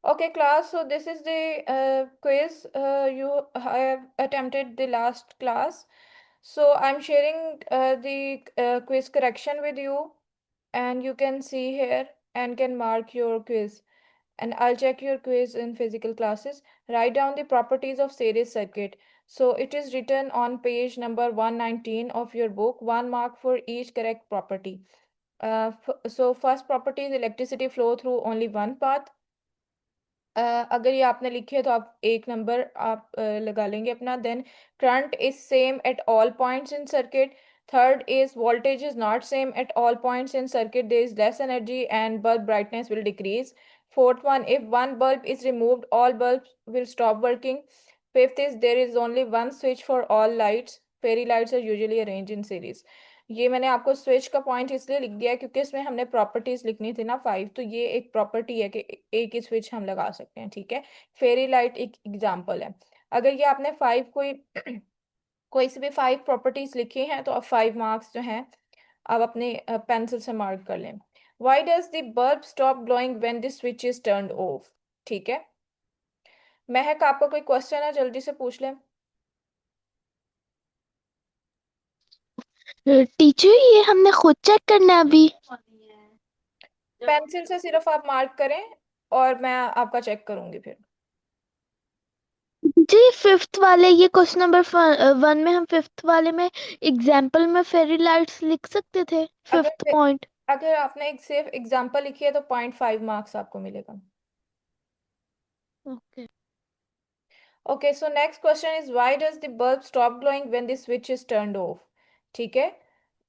Okay, class. So this is the quiz you have attempted the last class. So I'm sharing the quiz correction with you, and you can see here and can mark your quiz. And I'll check your quiz in physical classes. Write down the properties of series circuit. So it is written on page number 119 of your book. 1 mark for each correct property. So first property is electricity flow through only one path. अगर ये आपने लिखी है तो आप 1 number आप लगा लेंगे अपना. Then current is same at all points in circuit. Third is voltage is not same at all points in circuit. There is less energy and bulb brightness will decrease. Fourth one, if one bulb is removed all bulbs will stop working. Fifth is there is only one switch for all lights. Fairy lights are usually arranged in series. ये मैंने आपको switch का point इसलिए लिख दिया क्योंकि इसमें हमने प्रॉपर्टीज लिखनी थी ना 5, तो ये एक प्रॉपर्टी है कि एक ही स्विच हम लगा सकते हैं. ठीक है. फेरी लाइट एक एग्जांपल है. अगर ये आपने 5 कोई कोई से भी 5 प्रॉपर्टीज लिखी हैं तो अब 5 मार्क्स जो हैं आप अपने पेंसिल से मार्क कर लें. Why does the bulb stop glowing when the switch is turned of? ठीक है. महक, आपका कोई क्वेश्चन है? जल्दी से पूछ लें. टीचर ये हमने खुद चेक करना है अभी। पेंसिल से सिर्फ आप मार्क करें और मैं आपका चेक करूंगी फिर. जी फिफ्थ वाले ये क्वेश्चन नंबर 1 में हम फिफ्थ वाले में एग्जाम्पल में फेरी लाइट्स लिख सकते थे फिफ्थ अगर पॉइंट। अगर आपने एक सिर्फ एग्जांपल लिखी है तो 0.5 मार्क्स आपको मिलेगा. Okay. Okay, so next question is why does the bulb stop glowing when the switch is turned of? ठीक है.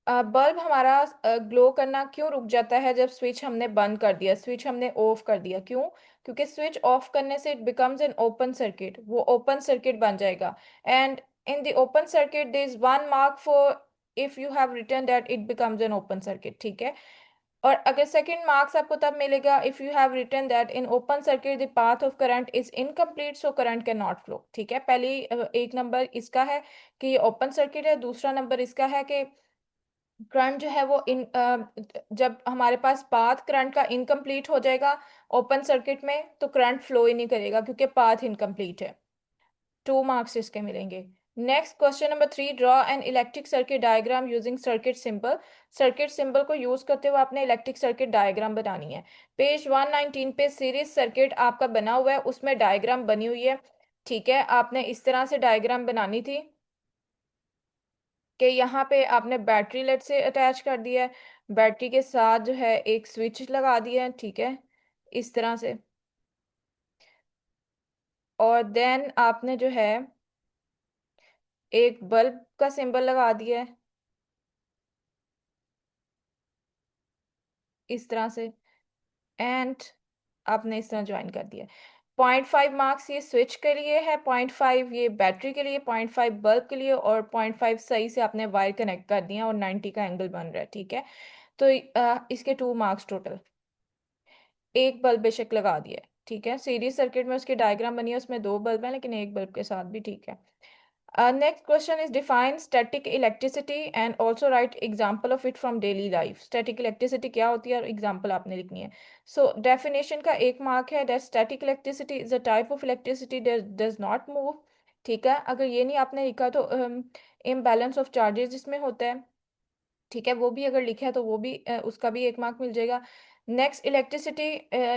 बल्ब हमारा ग्लो करना क्यों रुक जाता है जब स्विच हमने बंद कर दिया, स्विच हमने ऑफ कर दिया? क्यों? क्योंकि स्विच ऑफ करने से it becomes an open circuit, वो ओपन सर्किट बन जाएगा. And in the open circuit there is 1 mark for if you have written that it becomes an open circuit. ठीक है. और अगर सेकंड मार्क्स आपको तब मिलेगा if you have written that in open circuit the path of current is incomplete so current can not flow. ठीक है. पहली 1 नंबर इसका है कि ये ओपन सर्किट है. दूसरा नंबर इसका है कि करंट जो है वो जब हमारे पास पाथ करंट का इनकम्प्लीट हो जाएगा ओपन सर्किट में तो करंट फ्लो ही नहीं करेगा क्योंकि पाथ इनकम्प्लीट है. 2 मार्क्स इसके मिलेंगे. Next question number 3, draw an electric circuit diagram using circuit symbol. Circuit symbol को यूज करते हुए आपने इलेक्ट्रिक सर्किट डायग्राम बनानी है. पेज 119 पे सीरीज सर्किट आपका बना हुआ है, उसमें डायग्राम बनी हुई है. ठीक है. आपने इस तरह से डायग्राम बनानी थी कि यहाँ पे आपने बैटरी लेट से अटैच कर दिया है, बैटरी के साथ जो है एक स्विच लगा दिया है. ठीक है. इस तरह से. और देन आपने जो है एक बल्ब का सिंबल लगा दिया है इस तरह से. एंड आपने इस तरह ज्वाइन कर दिया. 0.5 मार्क्स ये स्विच के लिए है, 0.5 ये बैटरी के लिए, 0.5 बल्ब के लिए और 0.5 सही से आपने वायर कनेक्ट कर दिया और 90 का एंगल बन रहा है. ठीक है. तो इसके 2 मार्क्स टोटल. एक बल्ब बेशक लगा दिया है. ठीक है. सीरीज सर्किट में उसकी डायग्राम बनी है, उसमें 2 बल्ब हैं लेकिन एक बल्ब के साथ भी. ठीक है. Next question is define static electricity and also right example of it from daily life. Static electricity क्या होती है और एग्जाम्पल आपने लिखनी है. सो डेफिनेशन का 1 मार्क है. That static electricity is a type of electricity that does not move. ठीक है. अगर ये नहीं आपने लिखा तो इम्बैलेंस ऑफ चार्जेस जिसमें होता है. ठीक है. वो भी अगर लिखा है तो वो भी उसका भी 1 मार्क मिल जाएगा. Next electricity.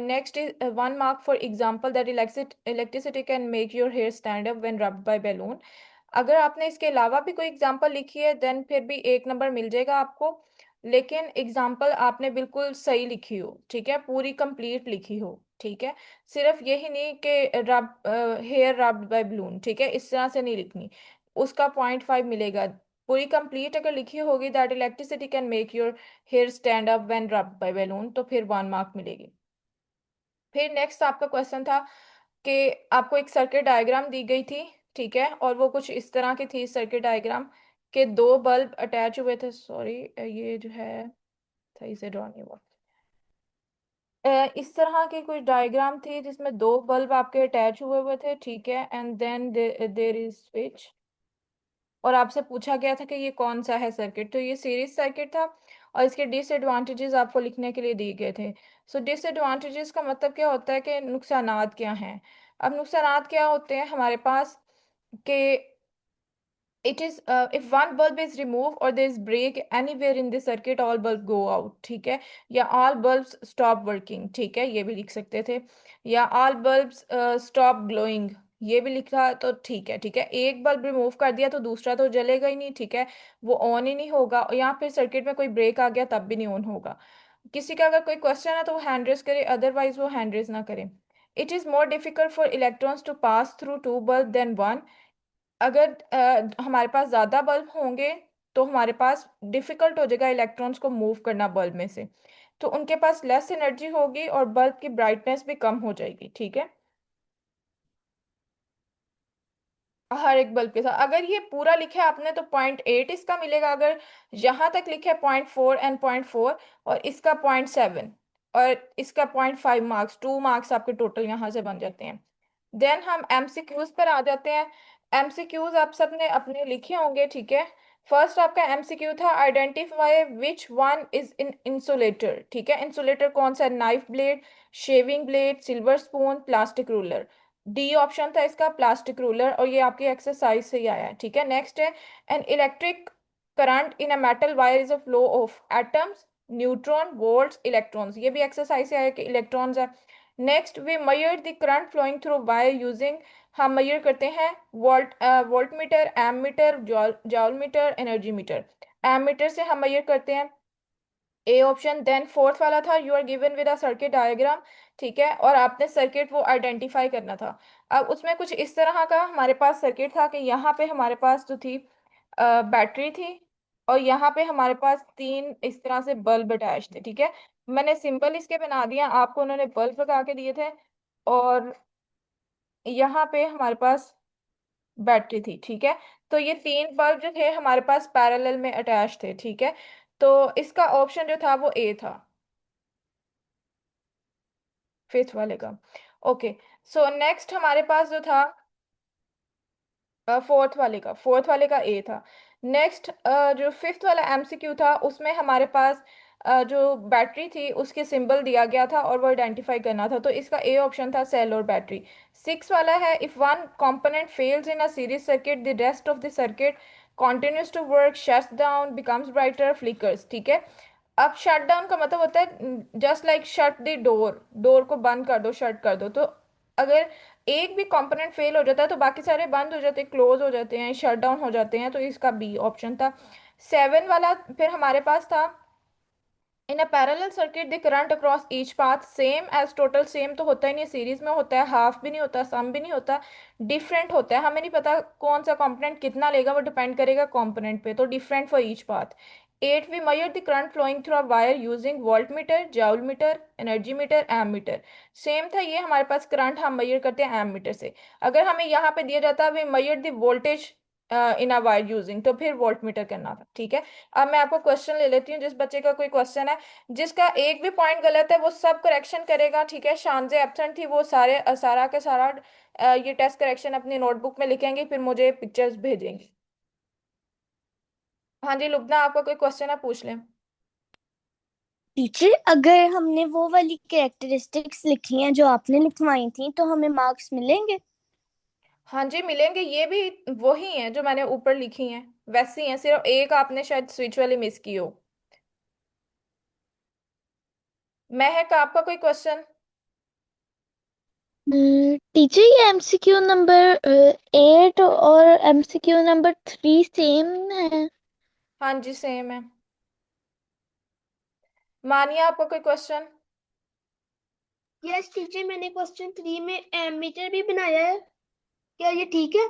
Next is 1 mark for example that electricity can make your hair stand up when rubbed by balloon. अगर आपने इसके अलावा भी कोई एग्जाम्पल लिखी है देन फिर भी 1 नंबर मिल जाएगा आपको. लेकिन एग्जाम्पल आपने बिल्कुल सही लिखी हो. ठीक है. पूरी कंप्लीट लिखी हो. ठीक है. सिर्फ यही नहीं कि रब हेयर रब्ड बाय बलून. ठीक है. इस तरह से नहीं लिखनी. उसका 0.5 मिलेगा. पूरी कंप्लीट अगर लिखी होगी that electricity can make your hair stand up when rubbed by balloon तो फिर 1 मार्क मिलेगी. फिर नेक्स्ट आपका क्वेश्चन था कि आपको एक सर्किट डायग्राम दी गई थी. ठीक है. और वो कुछ इस तरह की थी सर्किट डायग्राम के 2 बल्ब अटैच हुए थे. सॉरी, ये जो है सही से ड्रॉ नहीं हुआ. इस तरह की कुछ डायग्राम थी जिसमें 2 बल्ब आपके अटैच हुए हुए थे. ठीक है. And then there is switch. और आपसे पूछा गया था कि ये कौन सा है सर्किट, तो ये सीरीज सर्किट था. और इसके डिसएडवांटेजेस आपको लिखने के लिए दिए गए थे। सो डिसएडवांटेजेस का मतलब क्या होता है कि नुकसानात क्या हैं। अब नुकसानात क्या होते हैं हमारे पास कि it is if one bulb is removed or there is break anywhere in the circuit all bulb go out, ठीक है, या all bulbs stop working, ठीक है, ये भी लिख सकते थे, या all bulbs stop glowing, ये भी लिखा तो ठीक है। ठीक है, एक बल्ब रिमूव कर दिया तो दूसरा तो जलेगा ही नहीं, ठीक है, वो ऑन ही नहीं होगा, और यहाँ फिर सर्किट में कोई ब्रेक आ गया तब भी नहीं ऑन होगा। किसी का अगर कोई क्वेश्चन है तो वो हैंड रेज करे, अदरवाइज वो हैंड रेज ना करे। It is more difficult for electrons to pass through two bulb than one. अगर हमारे पास ज़्यादा बल्ब होंगे तो हमारे पास डिफिकल्ट हो जाएगा इलेक्ट्रॉन्स को मूव करना बल्ब में से, तो उनके पास लेस एनर्जी होगी और बल्ब की ब्राइटनेस भी कम हो जाएगी। ठीक है, हर एक बल्ब के साथ अगर ये पूरा लिखा है आपने तो 0.8 इसका मिलेगा, अगर यहाँ तक लिखा है 0.4 एंड 0.4 और इसका 0.7 और इसका 0.5 मार्क्स, 2 मार्क्स आपके टोटल यहाँ से बन जाते हैं। देन हम एमसीक्यूज पर आ जाते हैं। एमसीक्यूज आप सबने अपने लिखे होंगे, ठीक है। फर्स्ट आपका एमसीक्यू था identify which one is in insulator, ठीक है, इंसुलेटर कौन सा, knife blade, shaving blade, silver spoon, plastic ruler. D option था इसका प्लास्टिक रूलर, और ये आपकी एक्सरसाइज से ही आया है। ठीक है, नेक्स्ट है an electric current in a metal wire is a flow of atoms, neutron, volts, electrons, ये भी एक्सरसाइज से आया कि इलेक्ट्रॉन्स है। Next we measure the current flowing through wire using, हम मेजर करते हैं voltmeter, ammeter, joule meter, energy meter. Ammeter से हम मेजर करते हैं, ए ऑप्शन। देन फोर्थ वाला था you are given with a circuit diagram, ठीक है, और आपने सर्किट वो आइडेंटिफाई करना था। अब उसमें कुछ इस तरह का हमारे पास सर्किट था कि यहाँ पे हमारे पास जो थी बैटरी थी, और यहाँ पे हमारे पास तीन इस तरह से बल्ब अटैच थे। ठीक है, मैंने सिंपल इसके बना दिया, आपको उन्होंने बल्ब लगा के दिए थे, और यहाँ पे हमारे पास बैटरी थी। ठीक है, तो ये तीन बल्ब जो थे हमारे पास पैरेलल में अटैच थे। ठीक है, तो इसका ऑप्शन जो था वो ए था, फिफ्थ वाले का। ओके, सो नेक्स्ट हमारे पास जो था फोर्थ वाले का ए था। नेक्स्ट जो फिफ्थ वाला एमसीक्यू था उसमें हमारे पास जो बैटरी थी उसके सिंबल दिया गया था और वो आइडेंटिफाई करना था, तो इसका ए ऑप्शन था सेल और बैटरी। सिक्स वाला है if one component fails in a series circuit the rest of the circuit continues to work, shuts down, becomes brighter, flickers। ठीक है, अब शट डाउन का मतलब होता है just like shut the door, door को बंद कर दो, शट कर दो, तो अगर एक भी कंपोनेंट फेल हो जाता है तो बाकी सारे बंद हो जाते हैं, क्लोज हो जाते हैं, शट डाउन हो जाते हैं, तो इसका बी ऑप्शन था। सेवन वाला फिर हमारे पास था in a parallel circuit the current across each path same as total, same तो होता ही नहीं, सीरीज में होता है, हाफ भी नहीं होता, सम भी नहीं होता, डिफरेंट होता है, हमें नहीं पता कौन सा कंपोनेंट कितना लेगा, वो डिपेंड करेगा कंपोनेंट पे, तो different for each path. At we measure the current flowing through a wire using voltmeter, joule meter, energy meter, ammeter. Same था ये, हमारे पास करंट हम मेजर करते हैं एम मीटर से। अगर हमें यहाँ पे दिया जाता we measure the voltage in a wire using, तो फिर वोल्ट मीटर करना था। ठीक है, अब मैं आपको क्वेश्चन ले लेती हूँ, जिस बच्चे का कोई क्वेश्चन है जिसका एक भी पॉइंट गलत है वो सब करेक्शन करेगा। ठीक है, शानजे एब्सेंट थी वो सारे सारा के सारा ये टेस्ट करेक्शन अपनी नोटबुक में लिखेंगे, फिर मुझे पिक्चर्स भेजेंगे। हाँ जी लुबना, आपका कोई क्वेश्चन है पूछ लें। टीचर, अगर हमने वो वाली कैरेक्टरिस्टिक्स लिखी हैं जो आपने लिखवाई थी तो हमें मार्क्स मिलेंगे? हाँ जी मिलेंगे, ये भी वही हैं जो मैंने ऊपर लिखी हैं, वैसी हैं, सिर्फ एक आपने शायद स्विच वाली मिस की हो। महक, आपका कोई क्वेश्चन। टीचर, ये एमसीक्यू नंबर 8 और एमसीक्यू नंबर 3 सेम है? हाँ जी सेम है। मानिया, आपका कोई क्वेश्चन। यस टीचर, मैंने क्वेश्चन 3 में एमीटर भी बनाया है, क्या ये ठीक है?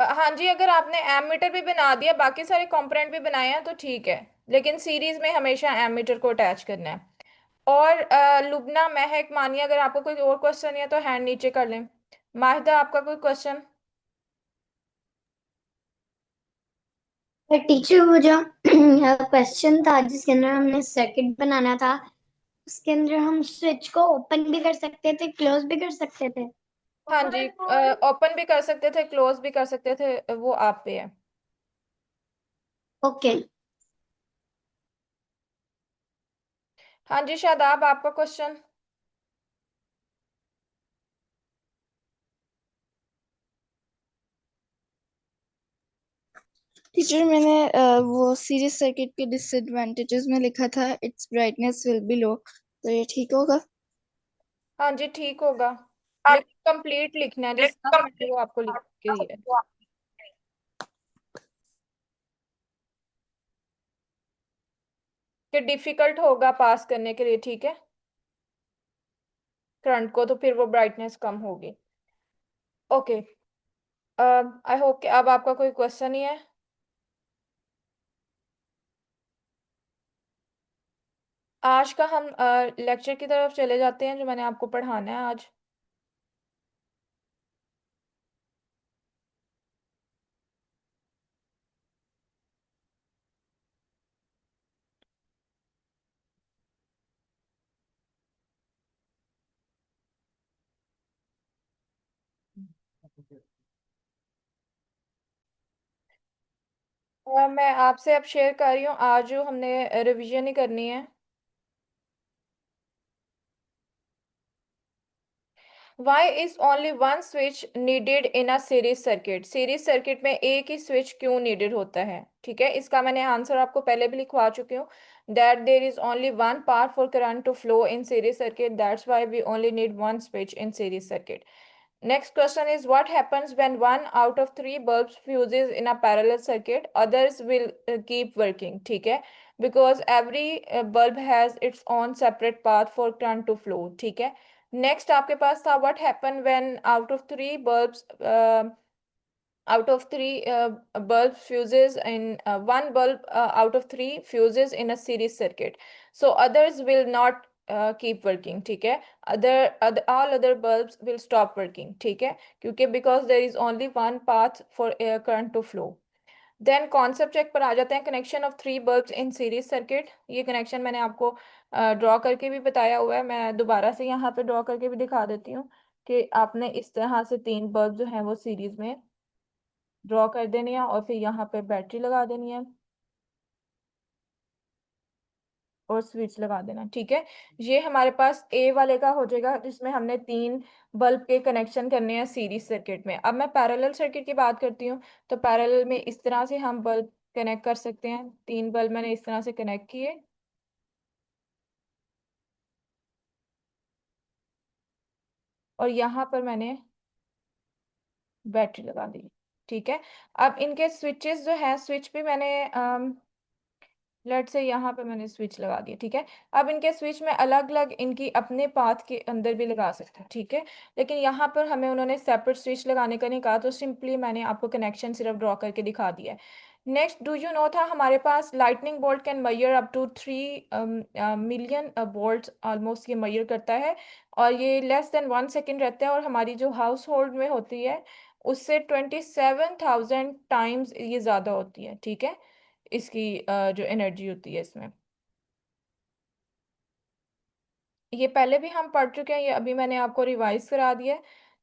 हाँ जी, अगर आपने एमीटर भी बना दिया, बाकी सारे कंपोनेंट भी बनाए हैं तो ठीक है, लेकिन सीरीज में हमेशा एमीटर को अटैच करना है। और लुबना, महक, मानिया, अगर आपको कोई और क्वेश्चन है तो हैंड नीचे कर लें। माहिदा, आपका कोई क्वेश्चन। टीचर, वो जो क्वेश्चन था जिसके अंदर हमने सर्किट बनाना था, उसके अंदर हम स्विच को ओपन भी कर सकते थे, क्लोज भी कर सकते थे। हाँ जी, ओपन भी कर सकते थे, क्लोज भी कर सकते थे, वो आप पे है। ओके। हाँ जी शादाब, आपका क्वेश्चन। टीचर, मैंने वो सीरीज सर्किट के डिसएडवांटेजेस में लिखा था इट्स ब्राइटनेस विल बी लो, तो ये ठीक होगा? हाँ जी ठीक होगा, लेकिन कंप्लीट लिखना है, जिस तरह से मैंने वो आपको लिख के दिया है। कि डिफिकल्ट होगा पास करने के लिए, ठीक है, करंट को, तो फिर वो ब्राइटनेस कम होगी। ओके, आई होप कि अब आपका कोई क्वेश्चन ही है। आज का हम लेक्चर की तरफ चले जाते हैं, जो मैंने आपको पढ़ाना है आज। मैं आपसे अब शेयर कर रही हूँ, आज जो हमने रिवीजन ही करनी है। Why is only one switch needed in a series circuit? Series circuit में एक ही स्विच क्यों needed होता है? ठीक है, इसका मैंने आंसर आपको पहले भी लिखवा चुकी हूँ। That there is only one path for current to flow in series circuit. That's why we only need one switch in series circuit. Next question is what happens when one out of three bulbs fuses in a parallel circuit? Others will keep working. ठीक है, because every bulb has its own separate path for current to flow. ठीक है, next आपके पास था what happen when out of three bulbs fuses in one bulb out of three fuses in a series circuit, so others will not keep working. ठीक है, all other bulbs will stop working. ठीक है, क्योंकि because there is only one path for current to flow. Then concept check पर आ जाते हैं। Connection of three bulbs in series circuit, ये कनेक्शन मैंने आपको ड्रॉ करके भी बताया हुआ है, मैं दोबारा से यहाँ पे ड्रॉ करके भी दिखा देती हूँ कि आपने इस तरह से तीन बल्ब जो हैं वो सीरीज में ड्रॉ कर देनी है और फिर यहाँ पे बैटरी लगा देनी है और स्विच लगा देना। ठीक है, ये हमारे पास ए वाले का हो जाएगा, जिसमें हमने तीन बल्ब के कनेक्शन करने हैं सीरीज सर्किट में। अब मैं पैरेलल सर्किट की बात करती हूँ, तो पैरेलल में इस तरह से हम बल्ब कनेक्ट कर सकते हैं। तीन बल्ब मैंने इस तरह से कनेक्ट किए और यहाँ पर मैंने बैटरी लगा दी। ठीक है, अब इनके स्विचेस जो है, स्विच भी मैंने लेट से यहाँ पे मैंने स्विच लगा दिया। ठीक है, अब इनके स्विच में अलग अलग इनकी अपने पाथ के अंदर भी लगा सकते हैं। ठीक है, लेकिन यहाँ पर हमें उन्होंने सेपरेट स्विच लगाने का नहीं कहा, तो सिंपली मैंने आपको कनेक्शन सिर्फ ड्रॉ करके दिखा दिया है। नेक्स्ट, डू यू नो था हमारे पास lightning bolt can measure up to 3 million volt, almost ये मैयर करता है, और ये लेस देन 1 सेकेंड रहता है, और हमारी जो हाउस होल्ड में होती है उससे 27,000 टाइम्स ये ज़्यादा होती है। ठीक है, इसकी जो एनर्जी होती है इसमें, ये पहले भी हम पढ़ चुके हैं, ये अभी मैंने आपको रिवाइज करा दिया है।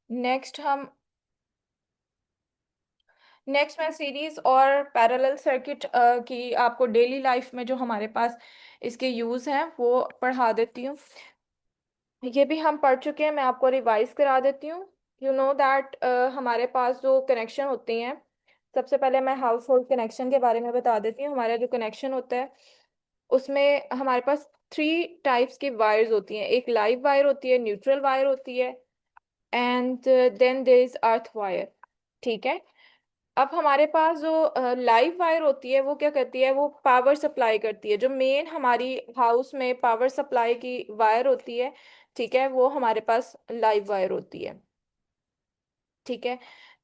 नेक्स्ट हम नेक्स्ट मैं सीरीज और पैरेलल सर्किट की आपको डेली लाइफ में जो हमारे पास इसके यूज हैं वो पढ़ा देती हूँ। ये भी हम पढ़ चुके हैं, मैं आपको रिवाइज करा देती हूँ। यू नो दैट हमारे पास जो कनेक्शन होते हैं, सबसे पहले मैं हाउस होल्ड कनेक्शन के बारे में बता देती हूँ। हमारा जो कनेक्शन होता है उसमें हमारे पास थ्री टाइप्स की वायर्स होती हैं। एक लाइव वायर होती है, न्यूट्रल वायर होती है, and then there is earth wire. ठीक है, अब हमारे पास जो लाइव वायर होती है वो क्या करती है, वो पावर सप्लाई करती है। जो मेन हमारी हाउस में पावर सप्लाई की वायर होती है, ठीक है, वो हमारे पास लाइव वायर होती है। ठीक है,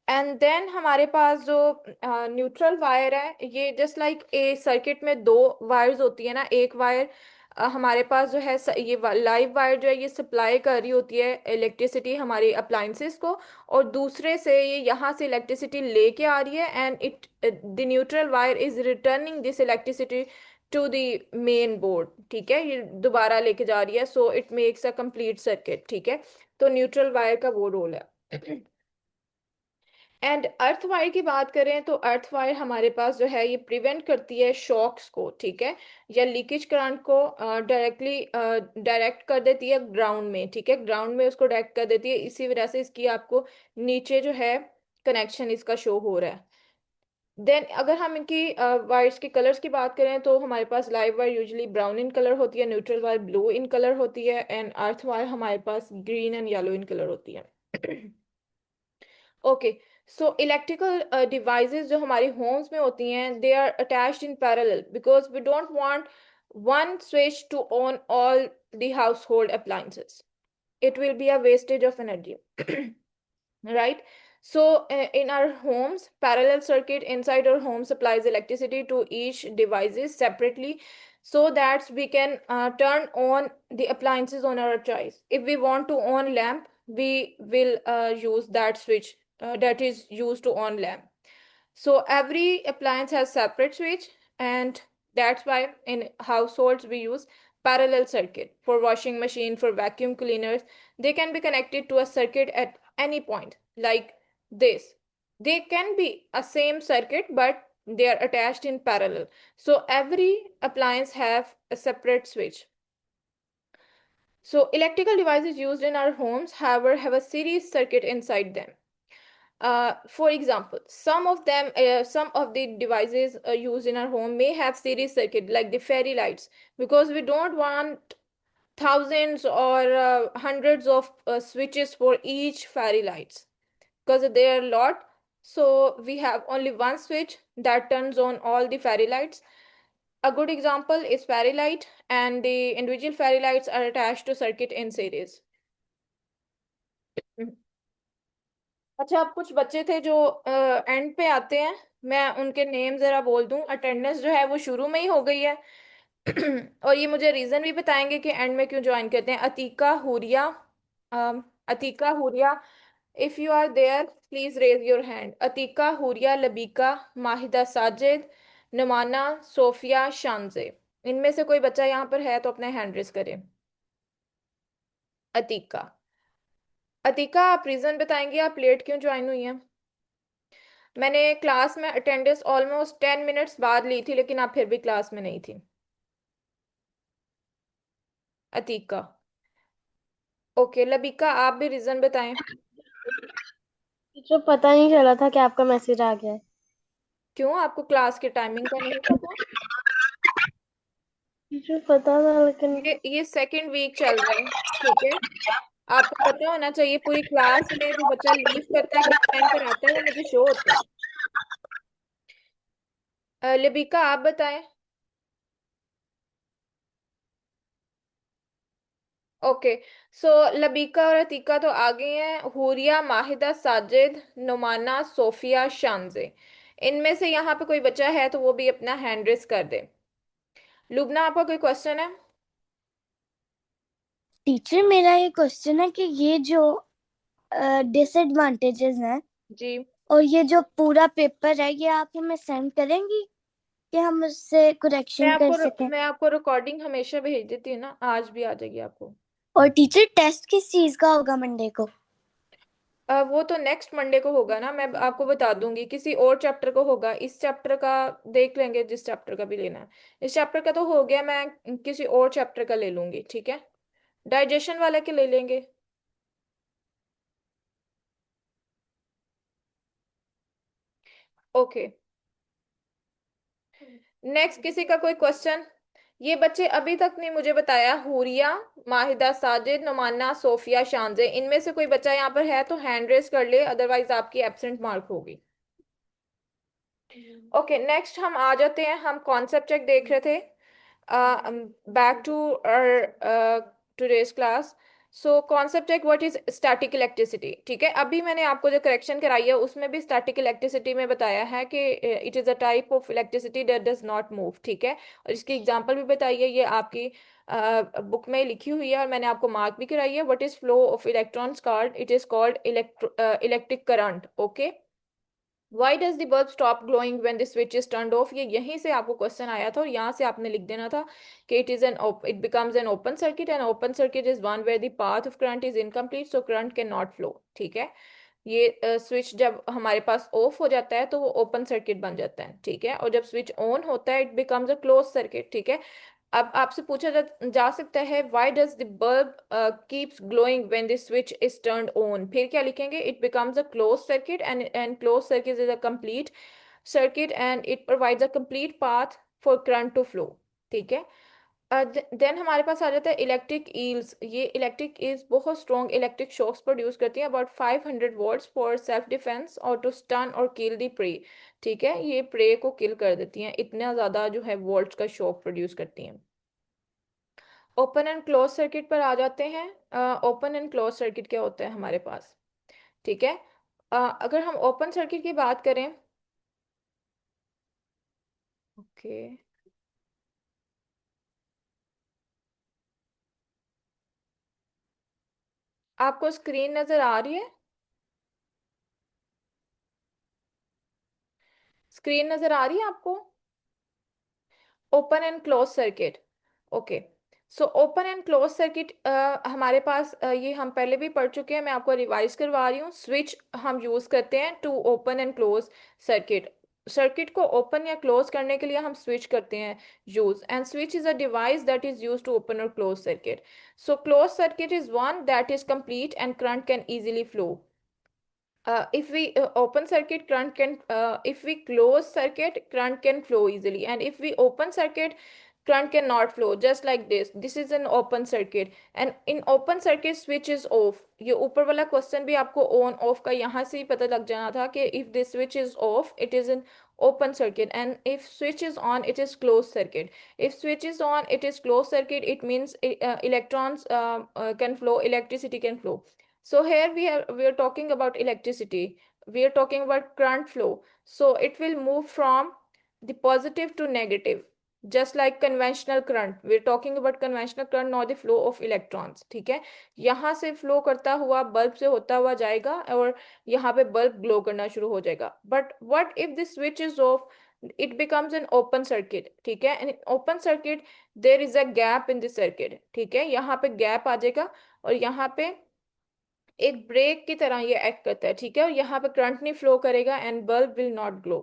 एंड देन हमारे पास जो न्यूट्रल वायर है, ये जस्ट लाइक ए सर्किट में दो वायर्स होती है ना, एक वायर हमारे पास जो है ये लाइव वायर जो है ये सप्लाई कर रही होती है इलेक्ट्रिसिटी हमारी अप्लायंसेस को, और दूसरे से ये यहाँ से इलेक्ट्रिसिटी लेके आ रही है, and it the neutral wire is returning this electricity to the main board. ठीक है, ये दोबारा लेके जा रही है, so it makes a complete circuit. ठीक है, तो न्यूट्रल वायर का वो रोल है। एंड अर्थ वायर की बात करें तो अर्थ वायर हमारे पास जो है ये प्रिवेंट करती है शॉक्स को, ठीक है, या लीकेज करंट को डायरेक्ट कर देती है ग्राउंड में, ठीक है, ग्राउंड में उसको डायरेक्ट कर देती है, इसी वजह से इसकी आपको नीचे जो है कनेक्शन इसका शो हो रहा है। देन अगर हम इनकी वायर्स के कलर्स की बात करें तो हमारे पास live wire usually brown in colour होती है, neutral wire blue in colour होती है, एंड अर्थ वायर हमारे पास green and yellow in colour होती है। ओके, सो इलेक्ट्रिकल डिवाइसेस जो हमारी होम्स में होती हैं they are attached in parallel because we don't want one switch to on all the household appliances, it will be a wastage of energy. Right, so in our homes parallel circuit inside our home supplies electricity to each devices separately so that we can turn on the appliances on our choice. If we want to on lamp we will use that switch that is used to on lamp. So every appliance has separate switch, and that's why in households we use parallel circuit. For washing machine, for vacuum cleaners, they can be connected to a circuit at any point like this. They can be a same circuit but they are attached in parallel. So every appliance have a separate switch. So electrical devices used in our homes, however, have a series circuit inside them. For example, some of the devices used in our home may have series circuit like the fairy lights, because we don't want thousands or hundreds of switches for each fairy lights because there are a lot. So we have only one switch that turns on all the fairy lights. A good example is fairy light, and the individual fairy lights are attached to circuit in series. अच्छा, अब कुछ बच्चे थे जो and पे आते हैं, मैं उनके नेम जरा बोल दूं। अटेंडेंस जो है वो शुरू में ही हो गई है और ये मुझे रीजन भी बताएंगे कि एंड में क्यों ज्वाइन करते हैं। Atika Huriya, Atika Huriya, if you are there please raise your hand. Atika Huriya, Labika, Mahida Sajid, Namana, Sofia, Shanze, इनमें से कोई बच्चा यहाँ पर है तो अपने हैंड रेज करें। अतीका, अतीका आप रीजन बताएंगे आप लेट क्यों ज्वाइन हुई हैं। मैंने क्लास में अटेंडेंस ऑलमोस्ट 10 मिनट्स बाद ली थी लेकिन आप फिर भी क्लास में नहीं थी। अतीका, ओके, लबिका आप भी रीजन बताएं। टीचर पता नहीं चला था कि आपका मैसेज आ गया है। क्यों, आपको क्लास के टाइमिंग का नहीं पता? टीचर पता था लेकिन ये सेकंड वीक चल रहा है, ठीक है, आपको पता होना चाहिए। पूरी क्लास में जो बच्चा लीव करता है किस टाइम पर आता है वो मुझे शो होता है। लबिका आप बताएं। ओके, सो लबीका और अतीका तो आगे हैं। हुरिया, माहिदा, साजिद, नुमाना, सोफिया, शानजे, इनमें से यहाँ पे कोई बच्चा है तो वो भी अपना हैंड रेस कर दे। लुबना आपका कोई क्वेश्चन है? टीचर मेरा ये क्वेश्चन है कि ये जो डिसएडवांटेजेस हैं जी, और ये जो पूरा पेपर है ये आप हमें सेंड करेंगी कि हम उससे करेक्शन कर सकें। मैं आपको रिकॉर्डिंग हमेशा भेज देती हूँ ना, आज भी आ जाएगी आपको। और टीचर टेस्ट किस चीज का होगा मंडे को? वो तो नेक्स्ट मंडे को होगा ना, मैं आपको बता दूंगी। किसी और चैप्टर को होगा, इस चैप्टर का देख लेंगे, जिस चैप्टर का भी लेना है। इस चैप्टर का तो हो गया, मैं किसी और चैप्टर का ले लूंगी, ठीक है, डाइजेशन वाला के ले लेंगे। ओके, नेक्स्ट किसी का कोई क्वेश्चन? ये बच्चे अभी तक नहीं मुझे बताया, हुरिया, माहिदा, साजिद, नुमाना, सोफिया, शानजे, इनमें से कोई बच्चा यहाँ पर है तो हैंड रेस कर ले, अदरवाइज आपकी एब्सेंट मार्क होगी। ओके, नेक्स्ट हम आ जाते हैं, हम कॉन्सेप्ट चेक देख रहे थे। Back to today's class. So concept check, what is static electricity, ठीक है। अभी मैंने आपको जो करेक्शन कराई है उसमें भी स्टैटिक इलेक्ट्रिसिटी में बताया है कि it is a type of electricity that does not move, ठीक है, और इसकी एग्जांपल भी बताई है, ये आपकी बुक में लिखी हुई है और मैंने आपको मार्क भी कराई है। What is flow of electrons called? It is called electric current. Okay, Why does the bulb stop glowing when the switch is turned off? ये यहीं से आपको क्वेश्चन आया था और यहाँ से आपने लिख देना था कि it becomes an open circuit, and open circuit is one where the path of current is incomplete, so current cannot flow, ठीक है। ये स्विच जब हमारे पास ऑफ हो जाता है तो वो ओपन सर्किट बन जाता है, ठीक है। और जब स्विच ऑन होता है it becomes a close circuit, ठीक है। अब आपसे पूछा जा सकता है why does the bulb keeps glowing when the switch is turned on, फिर क्या लिखेंगे, it becomes a close circuit and close circuit is a complete circuit and it provides a complete path for current to flow, ठीक है। Then हमारे पास आ जाता है electric eels. ये electric eels बहुत स्ट्रॉन्ग इलेक्ट्रिक शॉक्स प्रोड्यूस करती हैं, about 500 watts for self defence और टू स्टन और किल दी प्रे, ठीक है। ये प्रे को किल कर देती हैं, इतना ज़्यादा जो है वोल्ट्स का शॉक प्रोड्यूस करती हैं। ओपन एंड क्लोज सर्किट पर आ जाते हैं। ओपन एंड क्लोज सर्किट क्या होता है हमारे पास, ठीक है। अगर हम ओपन सर्किट की बात करें, ओके, आपको स्क्रीन नजर आ रही है, स्क्रीन नजर आ रही है आपको, open and close circuit, okay. So open and close circuit हमारे पास ये हम पहले भी पढ़ चुके हैं, मैं आपको रिवाइज करवा रही हूँ। स्विच हम यूज करते हैं to open and close circuit, circuit को ओपन या क्लोज करने के लिए हम स्विच करते हैं use, and switch is a device that is use to open और close circuit. So close circuit is one that is complete and current can easily flow. If we open circuit, current can if we close circuit, current can flow easily, and if we open circuit, current cannot flow, just like this is an open circuit, and in open circuit switch is off। ये ऊपर वाला question भी आपको on off का यहाँ से ही पता लग जाना था कि if this switch is off it is an open circuit, and if switch is on it is closed circuit। if switch is on it is closed circuit, it means electrons can flow, electricity can flow। So here we are talking about electricity. We are talking about current flow. So it will move from the positive to negative, just like conventional current. We are talking about conventional current, not the flow of electrons, ठीक है। यहाँ से flow करता हुआ bulb से होता हुआ जाएगा और यहाँ पे बल्ब ग्लो करना शुरू हो जाएगा। But what if the switch is off? It becomes an open circuit, ठीक है। And in open circuit there is a gap in the circuit, ठीक है। यहाँ पे गैप आ जाएगा और यहाँ पे एक ब्रेक की तरह ये एक्ट करता है, ठीक है। और यहाँ पे करंट नहीं फ्लो करेगा and bulb will not glow.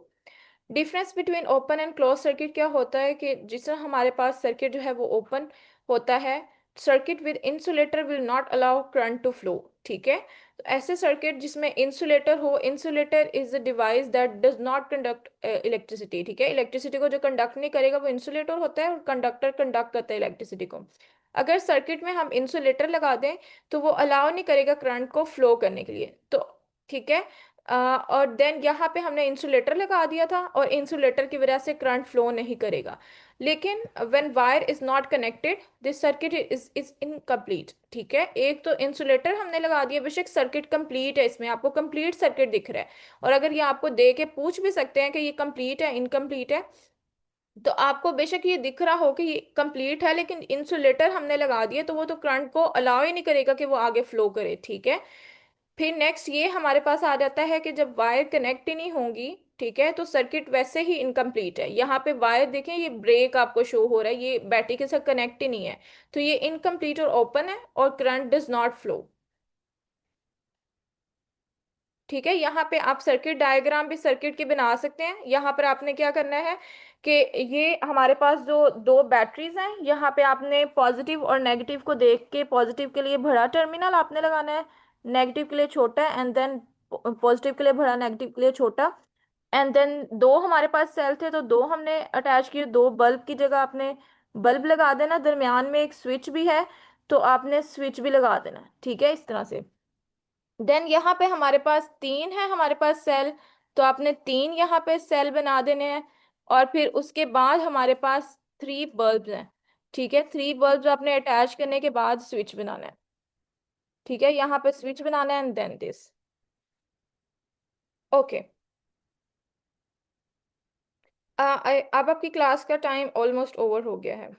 Difference between open and close circuit क्या होता है कि जिस तरह हमारे पास सर्किट जो है वो ओपन होता है, circuit with insulator will not allow current to flow, ठीक है। तो ऐसे सर्किट जिसमें इंसुलेटर हो, insulator is a device that does not conduct electricity, ठीक है। इलेक्ट्रिसिटी को जो कंडक्ट नहीं करेगा वो इंसुलेटर होता है, और कंडक्टर कंडक्ट करता है इलेक्ट्रिसिटी को। अगर सर्किट में हम इंसुलेटर लगा दें तो वो अलाउ नहीं करेगा करंट को फ्लो करने के लिए, तो ठीक है। और देन यहाँ पे हमने इंसुलेटर लगा दिया था और इंसुलेटर की वजह से करंट फ्लो नहीं करेगा। लेकिन when wire is not connected this circuit is incomplete, ठीक है। एक तो इंसुलेटर हमने लगा दिया, बेशक सर्किट कंप्लीट है, इसमें आपको कंप्लीट सर्किट दिख रहा है, और अगर ये आपको दे के पूछ भी सकते हैं कि ये कंप्लीट है इनकम्प्लीट है, तो आपको बेशक ये दिख रहा हो कि ये कंप्लीट है, लेकिन इंसुलेटर हमने लगा दिया तो वो तो करंट को अलाउ ही नहीं करेगा कि वो आगे फ्लो करे, ठीक है। फिर नेक्स्ट ये हमारे पास आ जाता है कि जब वायर कनेक्ट ही नहीं होंगी, ठीक है, तो सर्किट वैसे ही इनकम्प्लीट है। यहाँ पे वायर देखें, ये ब्रेक आपको शो हो रहा है, ये बैटरी के साथ कनेक्ट ही नहीं है, तो ये इनकम्प्लीट और ओपन है और करंट डज नॉट फ्लो, ठीक है। यहाँ पे आप सर्किट डायग्राम भी सर्किट की बना सकते हैं। यहाँ पर आपने क्या करना है कि ये हमारे पास जो दो बैटरीज हैं, यहाँ पे आपने पॉजिटिव और नेगेटिव को देख के पॉजिटिव के लिए बड़ा टर्मिनल आपने लगाना है, नेगेटिव के लिए छोटा, एंड देन पॉजिटिव के लिए बड़ा, नेगेटिव के लिए छोटा। एंड देन दो हमारे पास सेल थे तो दो हमने अटैच किए, दो बल्ब की जगह आपने बल्ब लगा देना, दरमियान में एक स्विच भी है तो आपने स्विच भी लगा देना, ठीक है, इस तरह से। देन यहाँ पे हमारे पास तीन है हमारे पास सेल, तो आपने तीन यहाँ पे सेल बना देने हैं, और फिर उसके बाद हमारे पास थ्री बल्ब हैं, ठीक है। थ्री बल्ब आपने अटैच करने के बाद स्विच बनाना है, ठीक है। यहाँ पे स्विच बनाना है एंड देन दिस, ओके। अब आपकी क्लास का टाइम ऑलमोस्ट ओवर हो गया है।